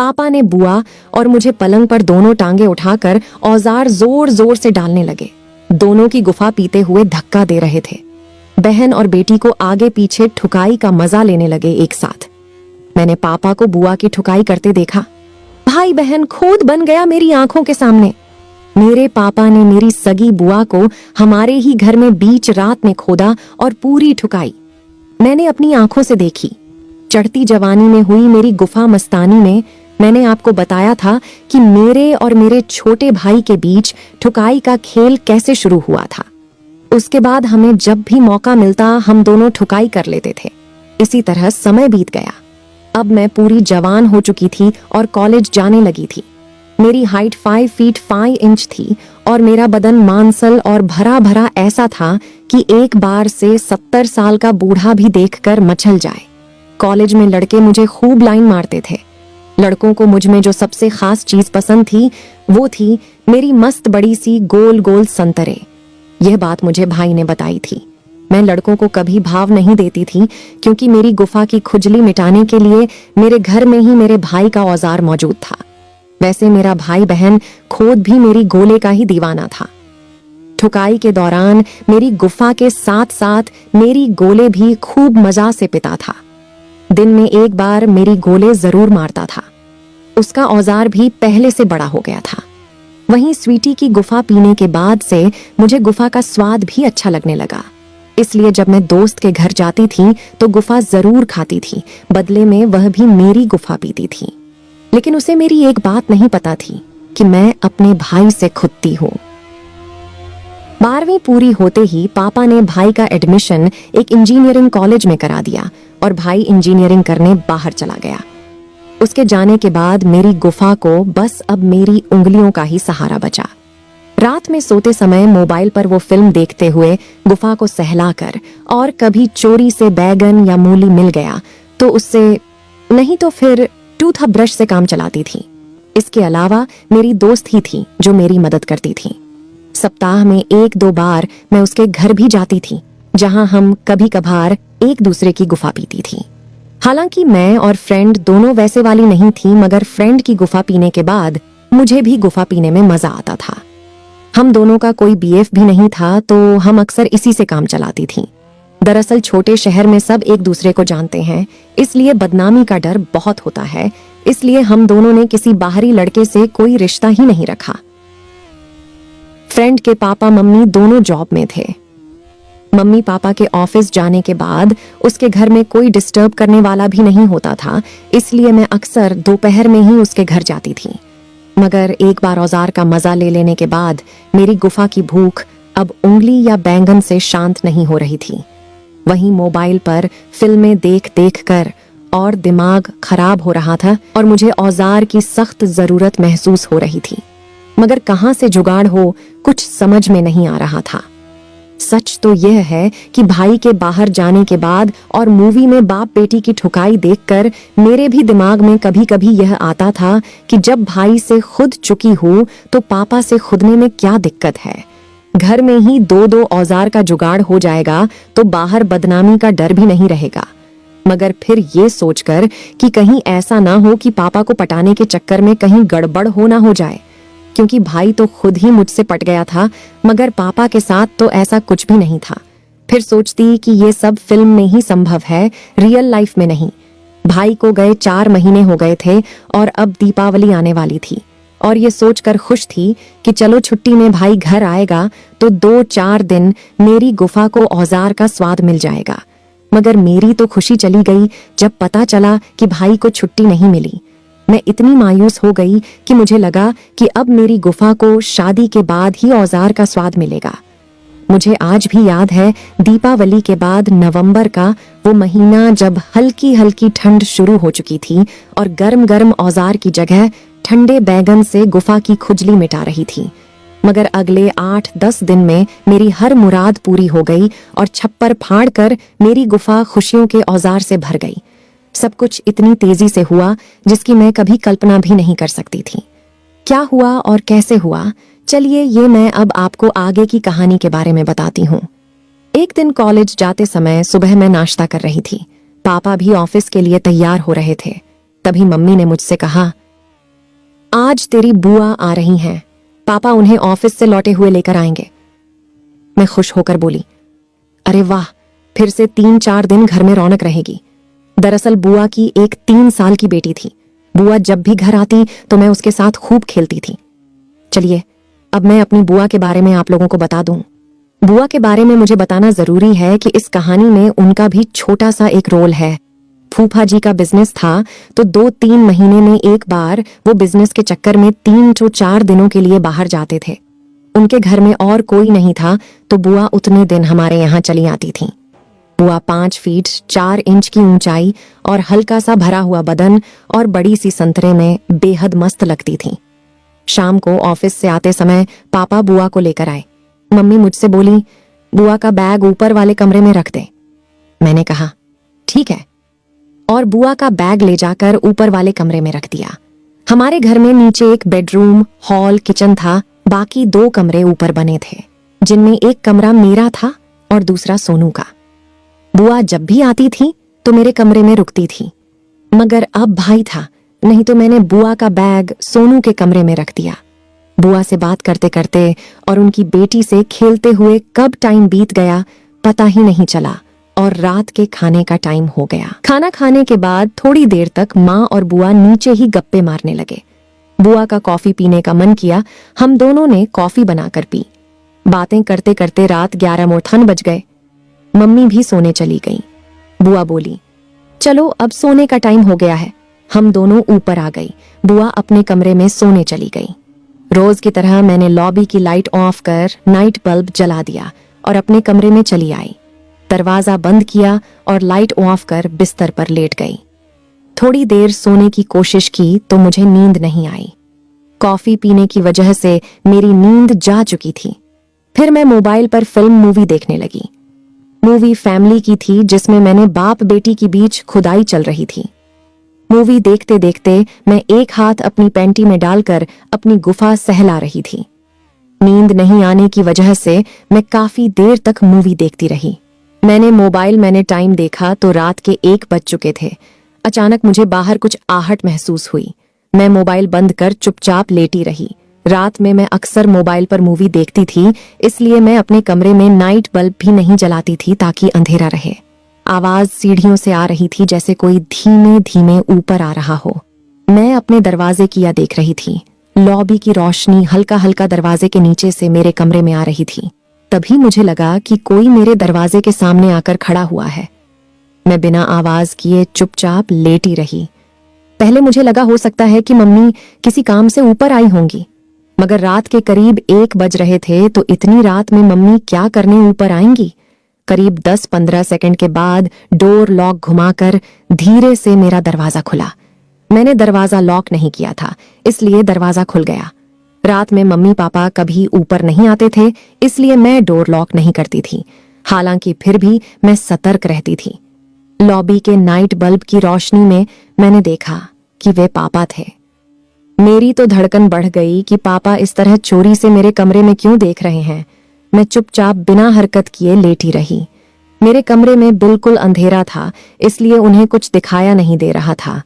पापा ने बुआ और मुझे पलंग पर दोनों टांगे उठाकर औजार जोर जोर से डालने लगे। दोनों की गुफा पीते हुए धक्का दे रहे थे। बहन और बेटी को आगे पीछे ठुकाई का मजा लेने लगे एक साथ। मैंने पापा को बुआ की ठुकाई करते देखा। भाई बहन खोद बन गया मेरी आंखों के सामने। मेरे पापा ने मेरी सगी बुआ को हमारे ही घर में बीच रात में खोदा और पूरी ठुकाई मैंने अपनी आंखों से देखी। चढ़ती जवानी में हुई मेरी गुफा मस्तानी में मैंने आपको बताया था कि मेरे और मेरे छोटे भाई के बीच ठुकाई का खेल कैसे शुरू हुआ था। उसके बाद हमें जब भी मौका मिलता हम दोनों ठुकाई कर लेते थे। इसी तरह समय बीत गया। अब मैं पूरी जवान हो चुकी थी और कॉलेज जाने लगी थी। मेरी हाइट 5 फीट 5 इंच थी और मेरा बदन मांसल और भरा भरा ऐसा था कि एक बार से 70 साल का बूढ़ा भी देखकर मचल जाए। कॉलेज में लड़के मुझे खूब लाइन मारते थे। लड़कों को मुझ में जो सबसे खास चीज पसंद थी वो थी मेरी मस्त बड़ी सी गोल गोल संतरे। यह बात मुझे भाई ने बताई थी। मैं लड़कों को कभी भाव नहीं देती थी क्योंकि मेरी गुफा की खुजली मिटाने के लिए मेरे घर में ही मेरे भाई का औजार मौजूद था। वैसे मेरा भाई बहन खोद भी मेरी गोले का ही दीवाना था। ठुकाई के दौरान मेरी गुफा के साथ साथ मेरी गोले भी खूब मजा से पिता था। दिन में एक बार मेरी गोले जरूर मारता था। उसका औजार भी पहले से बड़ा हो गया था। वहीं स्वीटी की गुफा पीने के बाद से मुझे गुफा का स्वाद भी अच्छा लगने लगा। इसलिए जब मैं दोस्त के घर जाती थी तो गुफा जरूर खाती थी, बदले में वह भी मेरी गुफा पीती थी। लेकिन उसे मेरी एक बात नहीं पता थी कि मैं अपने भाई से खुदती हूँ। 12वीं पूरी होते ही पापा ने भाई का एडमिशन एक इंजीनियरिंग कॉलेज में करा दिया और भाई इंजीनियरिंग करने बाहर चला गया। उसके जाने के बाद मेरी गुफा को बस अब मेरी उंगलियों का ही सहारा बचा। रात में सोते समय मोबाइल पर वो फिल्म देखते हुए गुफा को सहलाकर और कभी चोरी से बैगन या मूली मिल गया तो उससे, नहीं तो फिर टूथ ब्रश से काम चलाती थी। इसके अलावा मेरी दोस्त ही थी जो मेरी मदद करती थी। सप्ताह में 1-2 बार मैं उसके घर भी जाती थी जहां हम कभी कभार एक दूसरे की गुफा पीती थी। हालांकि मैं और फ्रेंड दोनों वैसे वाली नहीं थी, मगर फ्रेंड की गुफा पीने के बाद मुझे भी गुफा पीने में मजा आता था। हम दोनों का कोई बीएफ भी नहीं था तो हम अक्सर इसी से काम चलाती थी। दरअसल छोटे शहर में सब एक दूसरे को जानते हैं, इसलिए बदनामी का डर बहुत होता है। इसलिए हम दोनों ने किसी बाहरी लड़के से कोई रिश्ता ही नहीं रखा। फ्रेंड के पापा मम्मी दोनों जॉब में थे। मम्मी पापा के ऑफिस जाने के बाद उसके घर में कोई डिस्टर्ब करने वाला भी नहीं होता था, इसलिए मैं अक्सर दोपहर में ही उसके घर जाती थी। मगर एक बार औजार का मजा ले लेने के बाद मेरी गुफा की भूख अब उंगली या बैंगन से शांत नहीं हो रही थी। वहीं मोबाइल पर फिल्में देख देख कर और दिमाग खराब हो रहा था और मुझे औजार की सख्त जरूरत महसूस हो रही थी। मगर कहां से जुगाड़ हो कुछ समझ में नहीं आ रहा था। सच तो यह है कि भाई के बाहर जाने के बाद और मूवी में बाप बेटी की ठुकाई देखकर मेरे भी दिमाग में कभी कभी यह आता था कि जब भाई से खुद चुकी हूं तो पापा से खुदने में क्या दिक्कत है। घर में ही 2-2 औजार का जुगाड़ हो जाएगा तो बाहर बदनामी का डर भी नहीं रहेगा। मगर फिर ये सोचकर कि कहीं ऐसा ना हो कि पापा को पटाने के चक्कर में कहीं गड़बड़ हो ना हो जाए, क्योंकि भाई तो खुद ही मुझसे पट गया था, मगर पापा के साथ तो ऐसा कुछ भी नहीं था। फिर सोचती कि ये सब फिल्म में ही संभव है, रियल लाइफ में नहीं। भाई को गए 4 महीने हो गए थे और अब दीपावली आने वाली थी और ये सोचकर खुश थी कि चलो छुट्टी में भाई घर आएगा तो 2-4 दिन मेरी गुफा को औजार का स्वाद मिल जाएगा। मगर मेरी तो खुशी चली गई जब पता चला कि भाई को छुट्टी नहीं मिली। मैं इतनी मायूस हो गई कि मुझे लगा कि अब मेरी गुफा को शादी के बाद ही औजार का स्वाद मिलेगा। मुझे आज भी याद है दीपावली के बाद नवंबर का वो महीना जब हल्की हल्की ठंड शुरू हो चुकी थी और गर्म गर्म औजार की जगह ठंडे बैगन से गुफा की खुजली मिटा रही थी। मगर अगले 8-10 दिन में मेरी हर मुराद पूरी हो गई और छप्पर फाड़ कर मेरी गुफा खुशियों के औजार से भर गई। सब कुछ इतनी तेजी से हुआ जिसकी मैं कभी कल्पना भी नहीं कर सकती थी। क्या हुआ और कैसे हुआ, चलिए ये मैं अब आपको आगे की कहानी के बारे में बताती हूँ। एक दिन कॉलेज जाते समय सुबह मैं नाश्ता कर रही थी। पापा भी ऑफिस के लिए तैयार हो रहे थे। तभी मम्मी ने मुझसे कहा, आज तेरी बुआ आ रही हैं, पापा उन्हें ऑफिस से लौटे हुए लेकर आएंगे। मैं खुश होकर बोली, अरे वाह, फिर से 3-4 दिन घर में रौनक रहेगी। दरअसल बुआ की एक 3 साल की बेटी थी। बुआ जब भी घर आती तो मैं उसके साथ खूब खेलती थी। चलिए अब मैं अपनी बुआ के बारे में आप लोगों को बता दूं। बुआ के बारे में मुझे बताना जरूरी है कि इस कहानी में उनका भी छोटा सा एक रोल है। फूफा जी का बिजनेस था तो 2-3 महीने में एक बार वो बिजनेस के चक्कर में 3-4 दिनों के लिए बाहर जाते थे। उनके घर में और कोई नहीं था तो बुआ उतने दिन हमारे यहाँ चली आती थी। बुआ 5 फीट 4 इंच की ऊंचाई और हल्का सा भरा हुआ बदन और बड़ी सी संतरे में बेहद मस्त लगती थी। शाम को ऑफिस से आते समय पापा बुआ को लेकर आए। मम्मी मुझसे बोली, बुआ का बैग ऊपर वाले कमरे में रख दे। मैंने कहा ठीक है, और बुआ का बैग ले जाकर ऊपर वाले कमरे में रख दिया। हमारे घर में नीचे एक बेडरूम, हॉल, किचन था। बाकी 2 कमरे ऊपर बने थे, जिनमें एक कमरा मेरा था और दूसरा सोनू का। बुआ जब भी आती थी तो मेरे कमरे में रुकती थी, मगर अब भाई था, नहीं तो मैंने बुआ का बैग सोनू के कमरे में रख दिया। बुआ से बात करते करते और उनकी बेटी से खेलते हुए कब टाइम बीत गया पता ही नहीं चला और रात के खाने का टाइम हो गया। खाना खाने के बाद थोड़ी देर तक माँ और बुआ नीचे ही गप्पे मारने लगे। बुआ का कॉफी पीने का मन किया, हम दोनों ने कॉफी बनाकर पी। बातें करते करते रात 11 बज गए। मम्मी भी सोने चली गई। बुआ बोली, चलो अब सोने का टाइम हो गया है। हम दोनों ऊपर आ गई। बुआ अपने कमरे में सोने चली गई। रोज की तरह मैंने लॉबी की लाइट ऑफ कर नाइट बल्ब जला दिया और अपने कमरे में चली आई। दरवाजा बंद किया और लाइट ऑफ कर बिस्तर पर लेट गई। थोड़ी देर सोने की कोशिश की तो मुझे नींद नहीं आई। कॉफी पीने की वजह से मेरी नींद जा चुकी थी। फिर मैं मोबाइल पर फिल्म मूवी देखने लगी। मूवी फैमिली की थी, जिसमें मैंने बाप बेटी के बीच खुदाई चल रही थी। मूवी देखते देखते मैं एक हाथ अपनी पैंटी में डालकर अपनी गुफा सहला रही थी। नींद नहीं आने की वजह से मैं काफी देर तक मूवी देखती रही। मैंने टाइम देखा तो रात के 1 बज चुके थे। अचानक मुझे बाहर कुछ आहट महसूस हुई। मैं मोबाइल बंद कर चुपचाप लेटी रही। रात में मैं अक्सर मोबाइल पर मूवी देखती थी, इसलिए मैं अपने कमरे में नाइट बल्ब भी नहीं जलाती थी ताकि अंधेरा रहे। आवाज सीढ़ियों से आ रही थी, जैसे कोई धीमे धीमे ऊपर आ रहा हो। मैं अपने दरवाजे किया देख रही थी। लॉबी की रोशनी हल्का हल्का दरवाजे के नीचे से मेरे कमरे में आ रही थी। तभी मुझे लगा कि कोई मेरे दरवाजे के सामने आकर खड़ा हुआ है। मैं बिना आवाज किए चुपचाप लेटी रही। पहले मुझे लगा हो सकता है कि मम्मी किसी काम से ऊपर आई होंगी, मगर रात के करीब 1 बज रहे थे तो इतनी रात में मम्मी क्या करने ऊपर आएंगी। करीब 10-15 सेकंड के बाद डोर लॉक घुमाकर धीरे से मेरा दरवाजा खुला। मैंने दरवाजा लॉक नहीं किया था, इसलिए दरवाजा खुल गया। रात में मम्मी पापा कभी ऊपर नहीं आते थे, इसलिए मैं डोर लॉक नहीं करती थी। हालांकि फिर भी मैं सतर्क रहती थी। लॉबी के नाइट बल्ब की रोशनी में मैंने देखा कि वे पापा थे। मेरी तो धड़कन बढ़ गई कि पापा इस तरह चोरी से मेरे कमरे में क्यों देख रहे हैं। मैं चुपचाप बिना हरकत किए लेटी रही। मेरे कमरे में बिल्कुल अंधेरा था, इसलिए उन्हें कुछ दिखाया नहीं दे रहा था,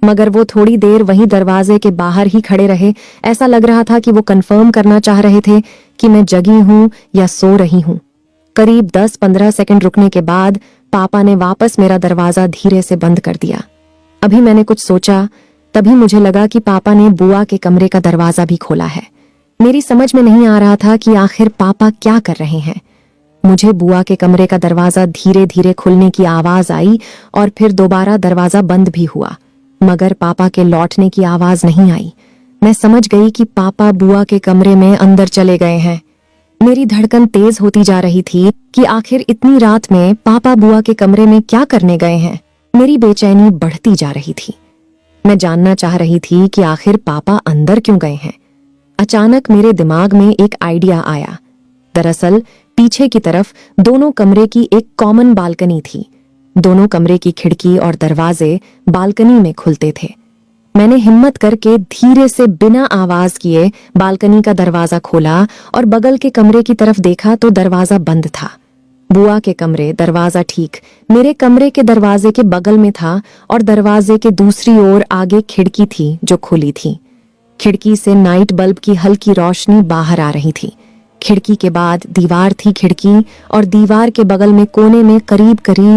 मगर वो थोड़ी देर वहीं दरवाजे के बाहर ही खड़े रहे। ऐसा लग रहा था कि वो कंफर्म करना चाह रहे थे कि मैं जगी हूं या सो रही हूं। करीब 10-15 सेकंड रुकने के बाद पापा ने वापस मेरा दरवाजा धीरे से बंद कर दिया। अभी मैंने कुछ सोचा, तभी मुझे लगा कि पापा ने बुआ के कमरे का दरवाजा भी खोला है। मेरी समझ में नहीं आ रहा था कि आखिर पापा क्या कर रहे हैं। मुझे बुआ के कमरे का दरवाजा धीरे धीरे खुलने की आवाज आई और फिर दोबारा दरवाजा बंद भी हुआ, मगर पापा के लौटने की आवाज नहीं आई। मैं समझ गई कि पापा बुआ के कमरे में अंदर चले गए हैं। मेरी धड़कन तेज होती जा रही थी कि आखिर इतनी रात में पापा बुआ के कमरे में क्या करने गए हैं। मेरी बेचैनी बढ़ती जा रही थी। मैं जानना चाह रही थी कि आखिर पापा अंदर क्यों गए हैं। अचानक मेरे दिमाग में एक आइडिया आया। दरअसल पीछे की तरफ दोनों कमरे की एक कॉमन बालकनी थी। दोनों कमरे की खिड़की और दरवाजे बालकनी में खुलते थे। मैंने हिम्मत करके धीरे से बिना आवाज किए बालकनी का दरवाजा खोला और बगल के कमरे की तरफ देखा तो दरवाजा बंद था। बुआ के कमरे दरवाजा ठीक मेरे कमरे के दरवाजे के बगल में था और दरवाजे के दूसरी ओर आगे खिड़की थी जो खुली थी। खिड़की से नाइट बल्ब की हल्की रोशनी बाहर आ रही थी। खिड़की के बाद दीवार थी, खिड़की और दीवार के बगल में कोने में करीब करीब